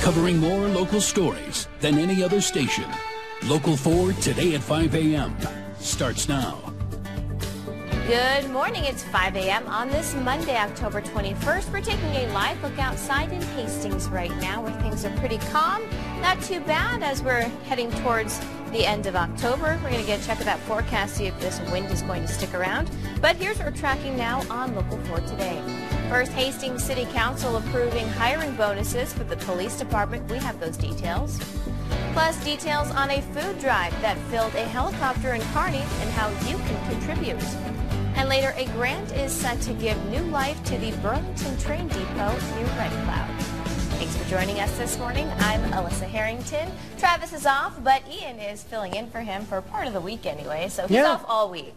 Covering more local stories than any other station. Local 4 today at 5 a.m. starts now. Good morning. It's 5 a.m. on this Monday, October 21st. We're taking a live look outside in Hastings right now where things are pretty calm. Not too bad as we're heading towards the end of October. We're going to get a check of that forecast, see if this wind is going to stick around. But here's what we're tracking now on Local 4 today. First, Hastings City Council approving hiring bonuses for the police department. We have those details. Plus, details on a food drive that filled a helicopter in Kearney and how you can contribute. And later, a grant is set to give new life to the Burlington Train Depot near Red Cloud. Thanks for joining us this morning. I'm Alyssa Harrington. Travis is off, but Ian is filling in for him for part of the week anyway, so he's off all week.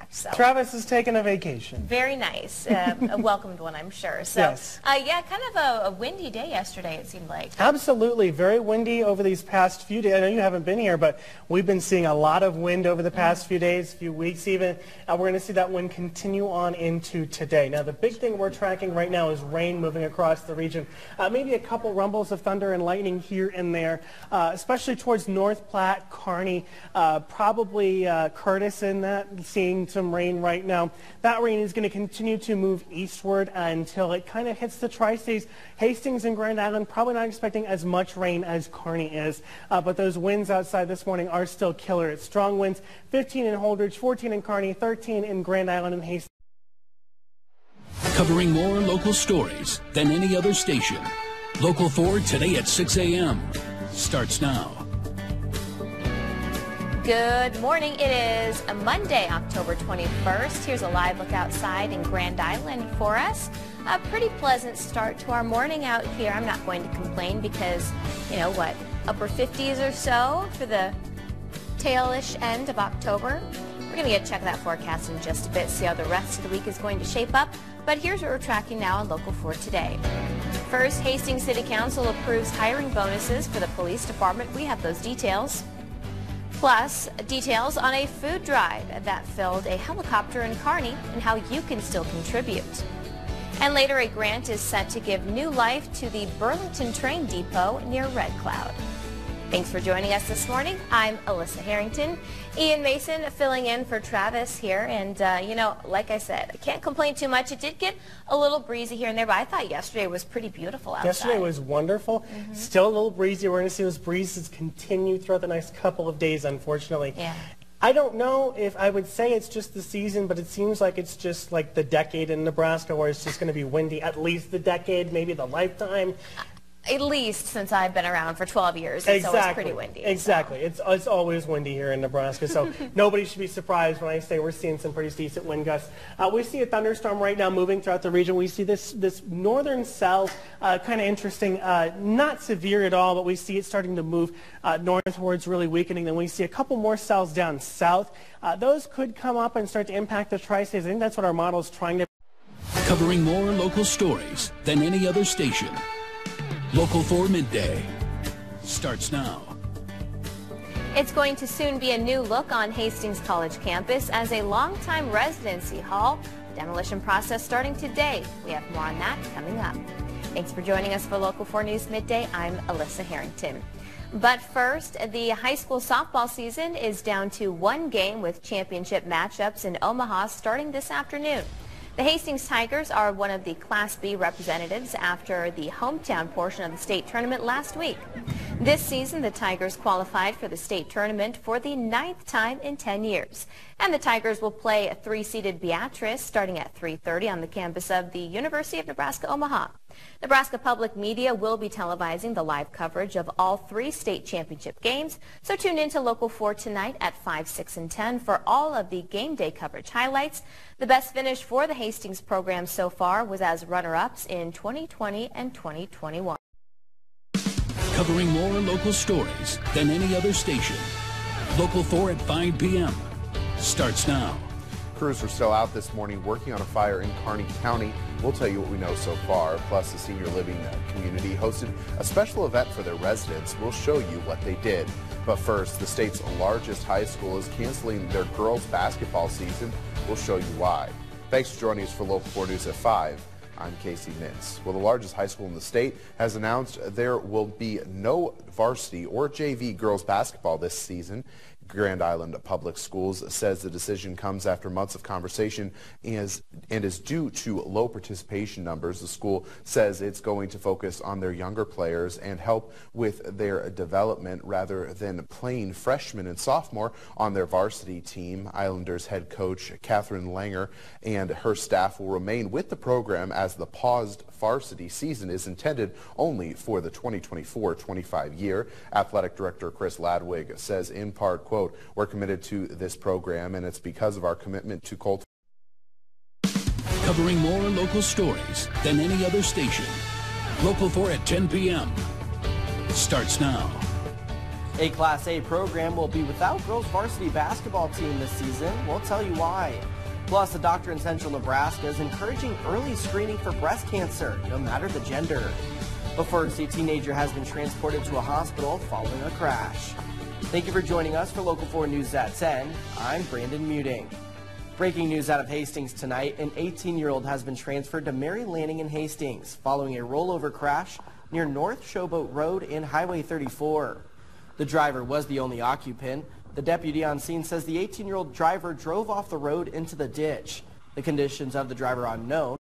So. Travis is taking a vacation. Very nice. A welcomed one, I'm sure. So, yes. Yeah, kind of a windy day yesterday, it seemed like. Absolutely. Very windy over these past few days. I know you haven't been here, but we've been seeing a lot of wind over the past few days, few weeks even. We're going to see that wind continue on into today. Now, the big thing we're tracking right now is rain moving across the region. Maybe a couple rumbles of thunder and lightning here and there, especially towards North Platte, Kearney, probably Curtis in that, seeing some rain right now. That rain is going to continue to move eastward until it kind of hits the Tri-States. Hastings and Grand Island, probably not expecting as much rain as Kearney is, but those winds outside this morning are still killer. It's strong winds, 15 in Holdridge, 14 in Kearney, 13 in Grand Island and Hastings. Covering more local stories than any other station. Local 4 today at 6 a.m. starts now. Good morning. It is a Monday, October 21st. Here's a live look outside in Grand Island for us. A pretty pleasant start to our morning out here. I'm not going to complain because, you know what, upper 50s or so for the tailish end of October. We're going to get a check of that forecast in just a bit, see how the rest of the week is going to shape up. But here's what we're tracking now on Local 4 today. First, Hastings City Council approves hiring bonuses for the police department. We have those details. Plus, details on a food drive that filled a helicopter in Kearney and how you can still contribute. And later, a grant is set to give new life to the Burlington Train Depot near Red Cloud. Thanks for joining us this morning. I'm Alyssa Harrington. Ian Mason filling in for Travis here. And, you know, like I said, I can't complain too much. It did get a little breezy here and there, but I thought yesterday was pretty beautiful outside. Yesterday was wonderful. Still a little breezy. We're going to see those breezes continue throughout the next couple of days, unfortunately. Yeah. I don't know if I would say it's just the season, but it seems like it's just like the decade in Nebraska where it's just going to be windy at least the decade, maybe the lifetime. At least since I've been around for 12 years, it's always pretty windy. Exactly. So. It's always windy here in Nebraska, so nobody should be surprised when I say we're seeing some pretty decent wind gusts. We see a thunderstorm right now moving throughout the region. We see this northern cell, kind of interesting, not severe at all, but we see it starting to move northwards, really weakening. Then we see a couple more cells down south. Those could come up and start to impact the Tri-States. I think that's what our model is trying to. Covering more local stories than any other station. Local 4 Midday starts now. It's going to soon be a new look on Hastings College campus as a longtime residency hall. Demolition process starting today. We have more on that coming up. Thanks for joining us for Local 4 News Midday. I'm Alyssa Harrington. But first, the high school softball season is down to one game with championship matchups in Omaha starting this afternoon. The Hastings Tigers are one of the Class B representatives after the hometown portion of the state tournament last week. This season, the Tigers qualified for the state tournament for the 9th time in 10 years. And the Tigers will play a 3-seeded Beatrice starting at 3:30 on the campus of the University of Nebraska-Omaha. Nebraska Public Media will be televising the live coverage of all 3 state championship games, so tune in to Local 4 tonight at 5, 6, and 10 for all of the game day coverage highlights. The best finish for the Hastings program so far was as runner-ups in 2020 and 2021. Covering more local stories than any other station. Local 4 at 5 p.m. starts now. Crews are still out this morning working on a fire in Kearney County. We'll tell you what we know so far. Plus, the senior living community hosted a special event for their residents. We'll show you what they did. But first, the state's largest high school is canceling their girls basketball season. We'll show you why. Thanks for joining us for Local 4 News at 5. I'm Casey Mintz. Well, the largest high school in the state has announced there will be no varsity or JV girls basketball this season. Grand Island Public Schools says the decision comes after months of conversation and is due to low participation numbers. The school says it's going to focus on their younger players and help with their development rather than playing freshmen and sophomore on their varsity team. Islanders head coach Catherine Langer and her staff will remain with the program as the paused varsity season is intended only for the 2024-25 year. Athletic Director Chris Ladwig says in part, quote, "We're committed to this program and it's because of our commitment to cultivate." Covering more local stories than any other station. Local 4 at 10 p.m. starts now. A Class A program will be without girls varsity basketball team this season. We'll tell you why. Plus, a doctor in central Nebraska is encouraging early screening for breast cancer, no matter the gender. But first, a teenager has been transported to a hospital following a crash. Thank you for joining us for Local 4 News at 10. I'm Brandon Muting. Breaking news out of Hastings tonight, an 18-year-old has been transferred to Mary Lanning in Hastings following a rollover crash near North Showboat Road and Highway 34. The driver was the only occupant. The deputy on scene says the 18-year-old driver drove off the road into the ditch. The conditions of the driver are unknown.